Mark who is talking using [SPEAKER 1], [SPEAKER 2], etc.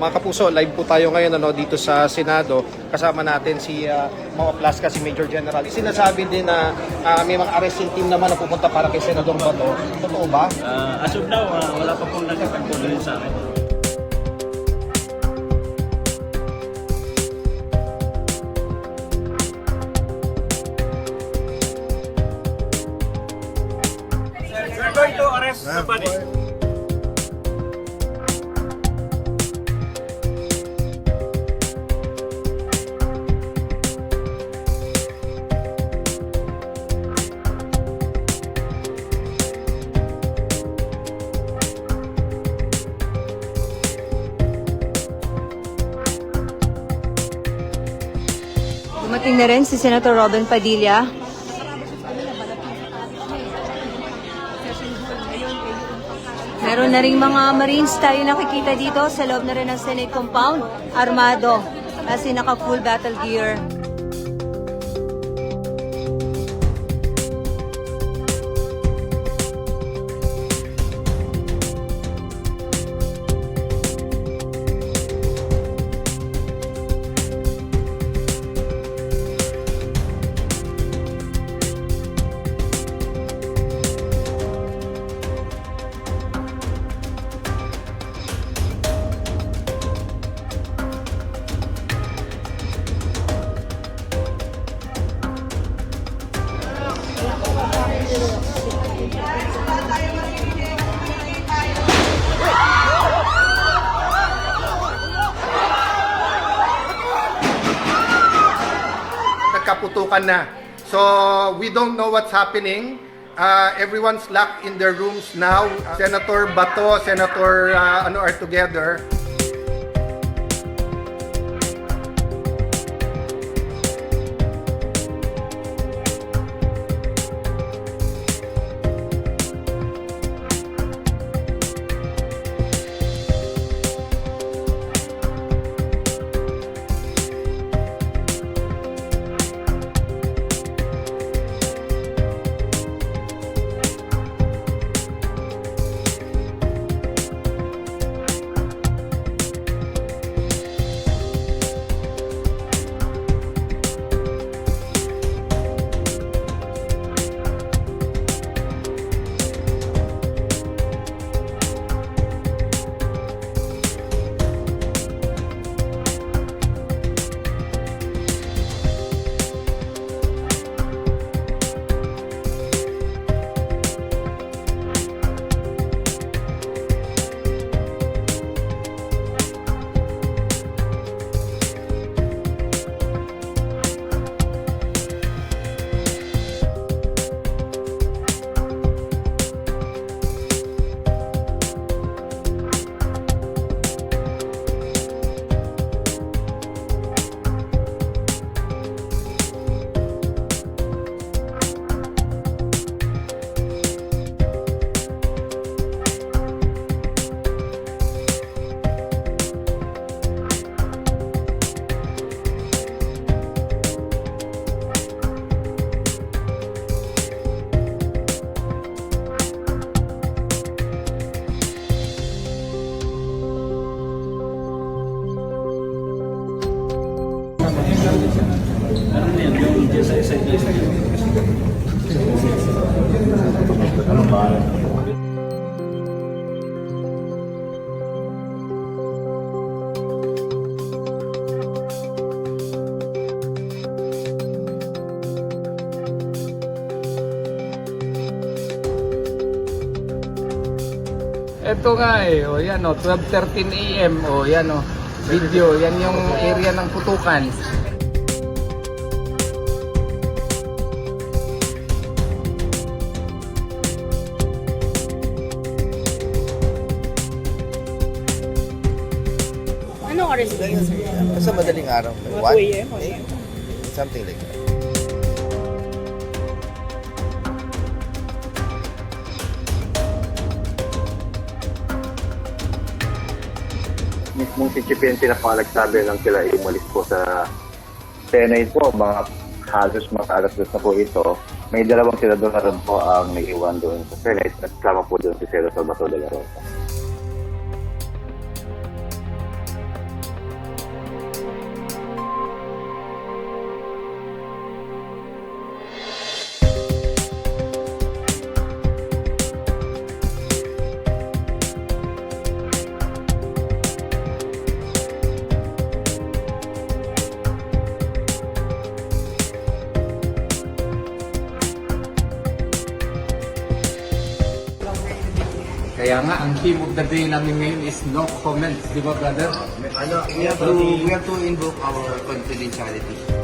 [SPEAKER 1] Mga kapuso, live po tayo ngayon dito sa Senado. Kasama natin si Mau Plasca, si Major General. Sinasabi din na may mga arresting team naman na pupunta para kay Senador Bato. Totoo ba?
[SPEAKER 2] As of now, wala pa pong nagkakagpunin sa akin. We're going to arrest somebody.
[SPEAKER 3] Dumating na rin si Senator Robin Padilla. Meron na rin mga Marines tayo nakikita dito sa loob na rin ng Senate compound, armado, kasi naka full battle gear.
[SPEAKER 1] Nagkaputukan na. So, we don't know what's happening. Everyone's locked in their rooms now. Senator Bato, Senator are together.
[SPEAKER 2] Ano na yan? Yung dyan sa SIT. Ano ba?
[SPEAKER 4] Ito nga o yan 12:13 AM, yan video, yan yung area ng putukan.
[SPEAKER 5] Anong oras ba yun, sir?
[SPEAKER 6] Sa madaling araw.
[SPEAKER 5] Mga 2 AM o yan?
[SPEAKER 6] Something like that.
[SPEAKER 7] Mismong si Chipiente na palagsabi lang sila umalis po sa Senate po, mga halos mga alas-dos na po ito. May dalawang senador na rin po ang naiwan doon sa Senate at kasama po doon si Senator Bato de la Rosa.
[SPEAKER 4] Kaya nga, ang theme of the day namin ngayon is no comments, di ba brother?
[SPEAKER 6] We have to invoke our confidentiality.